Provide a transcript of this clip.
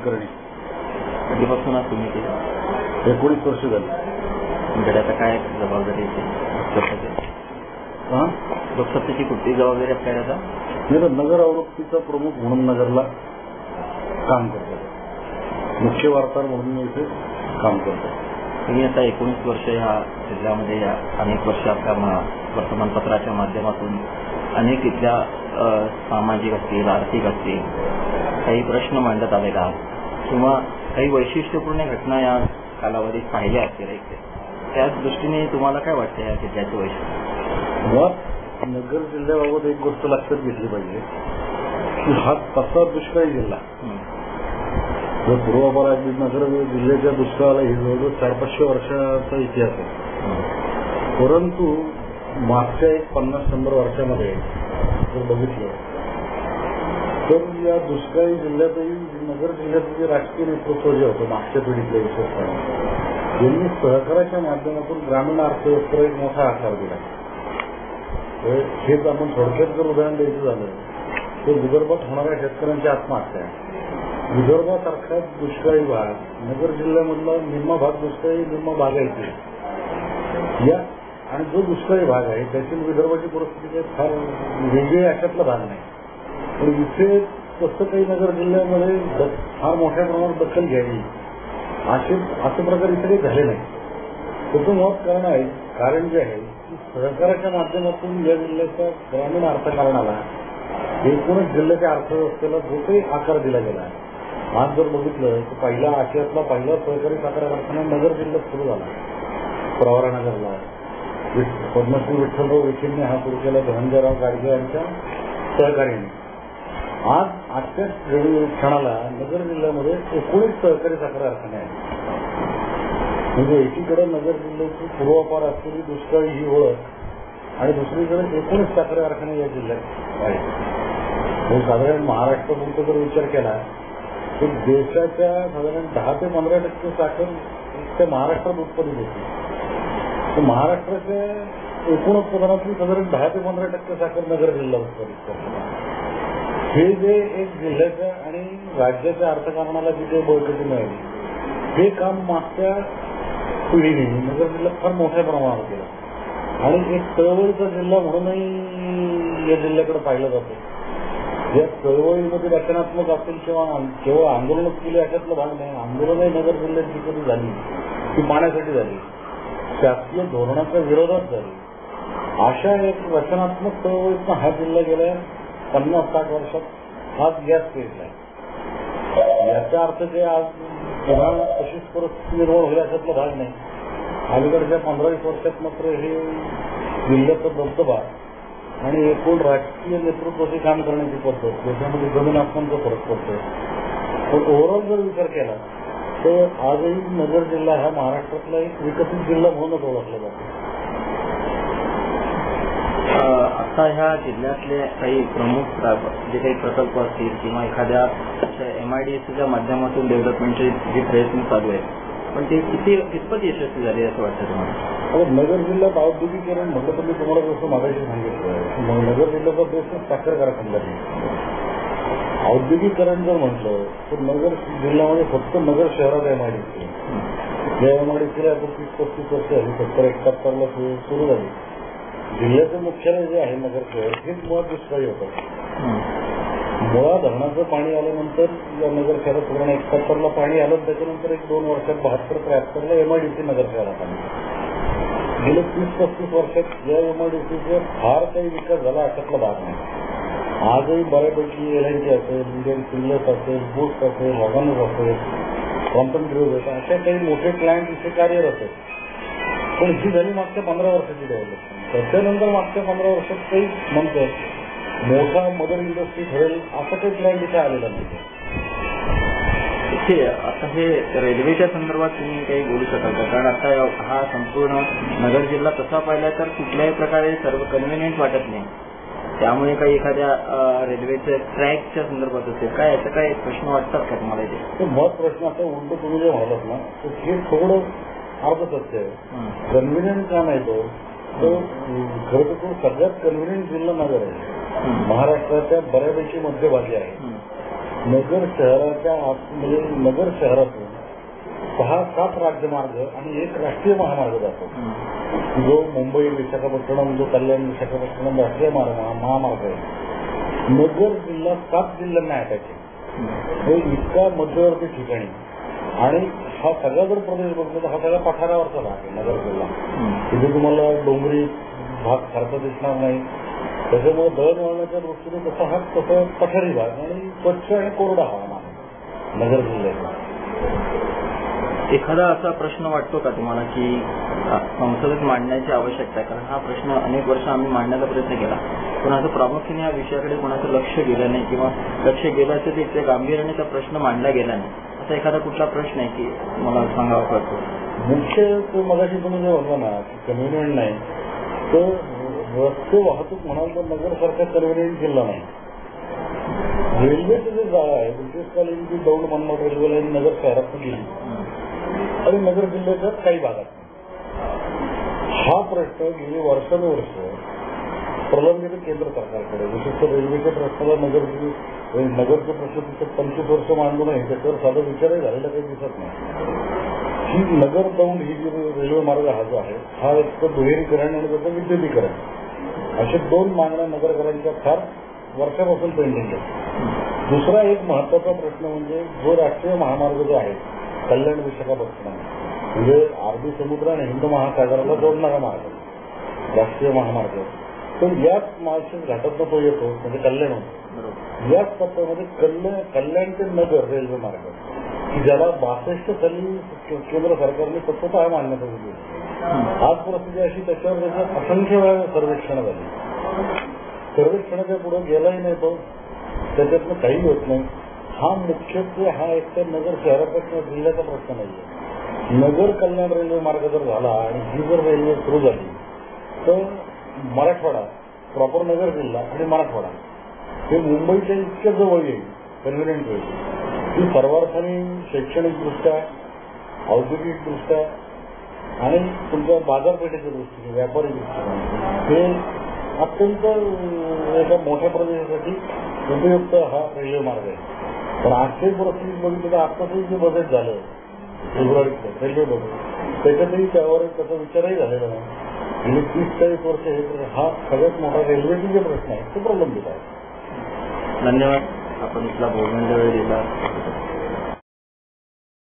कुलकर्णी. कधीपासून आज तुम्ही केलं? 19 वर्ष झाली. तुमच्याकडे आता काय जबाबदारी लोकसत्तेची कुठली जबाबदारी आहे काय? आता मी तर नगर आवृत्तीचा प्रमुख म्हणून नगरला काम करतो. मुख्य वार्ताहर म्हणून मी इथे काम करतो. तुम्ही आता 19 वर्ष ह्या जिल्ह्यामध्ये या अनेक वर्ष आपल्या वर्तमानपत्राच्या माध्यमातून अनेक इथल्या सामाजिक असतील, आर्थिक असतील काही प्रश्न मांडत आलेला आहात किंवा काही वैशिष्ट्यपूर्ण घटना या कालावधीत पाहिल्या असतील. त्याच दृष्टीने तुम्हाला काय वाटतं या जिल्ह्याचं वैशिष्ट्य? नगर जिल्ह्याबाबत एक गोष्ट लक्षात घेतली पाहिजे की हा तसा दुष्काळी जिल्हा जर पूर्वापार नगर जिल्ह्याच्या दुष्काळाला ही जवळजवळ 400-500 वर्षाचा इतिहास आहे. परंतु मागच्या एक 50-100 वर्षामध्ये जर बघितलं तर या दुष्काळी जिल्ह्यातही नगर जिल्ह्याचं जे राजकीय नेतृत्व जे होतं मागच्या पिढीतल्या विशेषतः यांनी सहकाराच्या माध्यमातून ग्रामीण अर्थव्यवस्थेला एक मोठा आकार दिला. हेच आपण थोडक्यात जर उदाहरण द्यायचं झालं तर विदर्भात होणाऱ्या शेतकऱ्यांच्या आत्महत्या, विदर्भासारखा दुष्काळी भाग, नगर जिल्ह्यामधला निम्मा भाग दुष्काळी, निम्मा बागायती या आणि जो दुष्काळी भाग आहे त्याची विदर्भाची परिस्थिती काही फार वेगळी अशातला भाग नाही. पण इथे तसं काही नगर जिल्ह्यामध्ये फार मोठ्या प्रमाणात दखल घ्यावी असे प्रकार इथे काही झाले नाही. त्याचं मुळात कारण जे आहे की सहकाराच्या माध्यमातून या जिल्ह्याच्या ग्रामीण अर्थकारणाला एकूणच जिल्ह्याच्या अर्थव्यवस्थेला जो काही आकार दिला गेला आहे. आज जर बघितलं तर पहिला आशियातला पहिला सहकारी साखर कारखाना नगर जिल्ह्यात सुरू झाला. प्रवरानगरला पद्मश्री विठ्ठलराव विखेंनी हा सुरू केला धनंजयराव गाडगे यांच्या सहकार्याने. आज आजच्या क्षणाला नगर जिल्ह्यामध्ये 19 सहकारी साखर कारखाने आहेत. म्हणजे एकीकडे नगर जिल्ह्याची पूर्वापार असलेली दुष्काळी ही ओळख आणि दुसरीकडे 19 साखर कारखाने या जिल्ह्यात आहेत. साधारण महाराष्ट्रापुरता जर विचार केला तर देशाच्या साधारण 10 ते 15% साखर त्या महाराष्ट्रात उत्पादित होते. तर महाराष्ट्राच्या एकूण उत्पादनातली साधारण 10 ते 15% साखर नगर जिल्हा उत्पादित करतो. हे जे एक जिल्ह्याच्या आणि राज्याच्या अर्थकारणाला जी काही बळकटी मिळाली हे काम मागच्या पिढीने नगर जिल्ह्यात फार मोठ्या प्रमाणावर केलं आणि एक चळवळीचा जिल्हा म्हणूनही या जिल्ह्याकडे पाहिलं जातं. या चळवळीमध्ये रचनात्मक असेल किंवा केवळ आंदोलनच केली अशातला भाग नाही. आंदोलनही नगर जिल्ह्यात जी कधी झाली ती पाण्यासाठी झाली, शासकीय धोरणाच्या विरोधात झाली. अशा एक रचनात्मक चळवळीतनं हा जिल्हा गेल्या 50-60 वर्षात आज गॅस स्टेजला आहे. याचा अर्थ जे आज पुन्हा तशीच परिस्थिती निर्माण होईल अशातला भाग नाही. अलीकडच्या 15-20 वर्षात मात्र हे जिल्ह्याचा दबदबा आणि एकूण राजकीय नेतृत्वाचे काम करण्याची पद्धत त्याच्यामध्ये जमीन आसमानचा फरक पडतो. पण ओव्हरऑल जर विचार केला तर आजही नगर जिल्हा हा महाराष्ट्रातला एक विकसित जिल्हा म्हणूनच ओळखला जातो. आता ह्या जिल्ह्यातले काही प्रमुख जे काही प्रकल्प असतील किंवा एखाद्या MIDCच्या माध्यमातून डेव्हलपमेंटचे जे प्रयत्न चालू आहेत पण ते कितपत यशस्वी झाले असं वाटतं तुम्हाला? नगर जिल्ह्यात औद्योगिकीकरण म्हटलं तर मी तुम्हाला जसं मागाशी सांगितलं नगर जिल्ह्याचा बेस साखर कारखाना आहे. औद्योगिकरण जर म्हटलं तर नगर जिल्ह्यामध्ये फक्त नगर शहरात MIDC या MIDCला 30-35 वर्ष झाली. 70-71ला सुरू झाली. जिल्ह्याचं मुख्यालय जे आहे नगर शहर हेच मुळात दुष्काळी होतं. मुळा धरणाचं पाणी आल्यानंतर या नगर शहरात पूर्ण 71ला पाणी आलं. त्याच्यानंतर 1-2 वर्षात 72-73ला MIDC नगर शहरात आली. गेल्या 30-35 वर्षात या MIDCचा फार काही विकास झाला अशातला भाग नाही. आजही बऱ्यापैकी LNT असेल, इंडियन सिल्लर्स असेल, बुट्स असेल, वॉगनर्स असेल, कॉम्पन ग्रुप असेल अशा काही मोठे प्लॅन्ट इथे कार्यरत आहेत. पण ही झाली मागच्या 15 वर्षाची डेव्हलपमेंट. त्याच्यानंतर मागच्या 15 वर्षात काही म्हणतात मोठा मदर इंडस्ट्री ठरेल असं काही प्लॅन तिथे आलेला नाही. आता हे रेल्वेच्या संदर्भात तुम्ही काही बोलू शकाल का? कारण आता हा संपूर्ण नगर जिल्हा तसा पाहिला तर कुठल्याही प्रकारे सर्व कन्व्हिनियंट वाटत नाही. त्यामुळे काही एखाद्या रेल्वेच्या ट्रॅकच्या संदर्भात असेल काय याचा काही प्रश्न वाटतात का तुम्हाला? इथे मत प्रश्न असा उलट तुम्ही जे म्हणालात ना तर हे थोडं अर्ध सत्य आहे. कन्व्हिनियंट का नाही तो खरं तर तो सगळ्यात कन्व्हिनियंट जिल्हा नगर आहे. महाराष्ट्राच्या बऱ्यापैकी मध्यभागी आहे. नगर शहराच्या म्हणजे नगर शहरातून 6-7 राज्यमार्ग आणि एक राष्ट्रीय महामार्ग जातो. जो मुंबई विशाखापट्टणम जो कल्याण विशाखापट्टणम राष्ट्रीय महामार्ग आहे. नगर जिल्हा 7 जिल्ह्यांना अटॅच आहे. हे इतका मध्यवर्ती ठिकाणी आणि हा सगळा जर प्रदेश बघतो तर हा सगळा पठारावरचा भाग आहे नगर जिल्हा. तिथे तुम्हाला डोंगरी भाग सारखा दिसणार नाही. त्याच्यामुळे दळणवळणाच्या दृष्टीने तसं पठारी भाग आणि स्वच्छ आणि कोरडा हवामान आहे नगर जिल्ह्याचा. एखादा असा प्रश्न वाटतो का तुम्हाला की संसदेत मांडण्याची आवश्यकता आहे? कारण हा प्रश्न अनेक वर्ष आम्ही मांडण्याचा प्रयत्न केला, पण असं प्रामुख्याने या विषयाकडे कोणाचं लक्ष गेलं नाही किंवा लक्ष गेलं तर इतक्या गांभीर्याने त्या प्रश्न मांडला गेला नाही. असा एखादा कुठला प्रश्न आहे की मला सांगावा पडतो? मुख्य मगाशी तुम्ही जे म्हणला ना की कन्व्हिनियंट नाही, तर रस्ते वाहतूक म्हणाल तर नगर सारखा कन्व्हिनियंट जिल्हा नाही. रेल्वेची जी जागा आहे ब्रिटिशकालीन जी दौंड मनमाड रेल्वे लाईन नगर शहरात गेली आणि नगर जिल्ह्याच्या काही भागात. हा प्रश्न गेली वर्षानुवर्ष प्रलंबित केंद्र सरकारकडे, विशेषतः रेल्वेच्या प्रश्नाला नगरचे प्रश्न तिथे 25 वर्ष मांडू नये त्याच्यावर साधा विचारही झालेला काही दिसत नाही. ही नगर दौंड ही जी रेल्वे मार्ग हा जो आहे हा एक तर दुहेरीकरण आणि त्याचं विद्युतीकरण असे 2 मागण्या नगरकरांच्या फार वर्षापासून पेंडिंग आहे. दुसरा एक महत्वाचा प्रश्न म्हणजे जो राष्ट्रीय महामार्ग जो आहे कल्याण विशाखापट्टणम म्हणजे अरबी समुद्र आणि हिंद महासागराला जोडणारा मार्ग राष्ट्रीय महामार्ग, तर याच माळशेज घाटातून तो येतो म्हणजे कल्याण होतो. याच टप्प्यामध्ये कल्याण ते नगर रेल्वे मार्ग की ज्याला 62 साली केंद्र सरकारने स्वतः मान्यता दिली. आज परिस्थिती अशी त्याच्यावर त्याचं असंख्य वेळा सर्वेक्षण झाली. सर्वेक्षणाच्या पुढे गेलाही नाही तो, त्याच्यातनं काही होत नाही. हा मुख्यत्वे हा एकतर नगर शहराचा किंवा जिल्ह्याचा प्रश्न नाहीये. नगर कल्याण रेल्वे मार्ग जर झाला आणि ही जर रेल्वे सुरू झाली तर मराठवाडा प्रॉपर नगर जिल्हा आणि मराठवाडा हे मुंबईच्या इतक्या जवळ येईल, कन्व्हिनियंट होईल. ही सर्वार्थाने शैक्षणिकदृष्ट्या, औद्योगिकदृष्ट्या आणि तुमच्या बाजारपेठेच्या दृष्टीने, व्यापारी दृष्टीने हे अत्यंत एका मोठ्या प्रदेशासाठी उपयुक्त हा रेल्वे मार्ग आहे. पण आजची परिस्थिती बघितली तर आत्ताचंही जे बजेट झालं फेब्रुवारीचं रेल्वे बजेट त्याच्यातही त्यावर त्याचा विचारही झालेला नाही. गेली 30-40 वर्ष हे हा सगळ्यात मोठा रेल्वेचे जे प्रश्न आहे ते प्रलंबित आहे. धन्यवाद. आपण इथला बोलण्याचा वेळ दिला.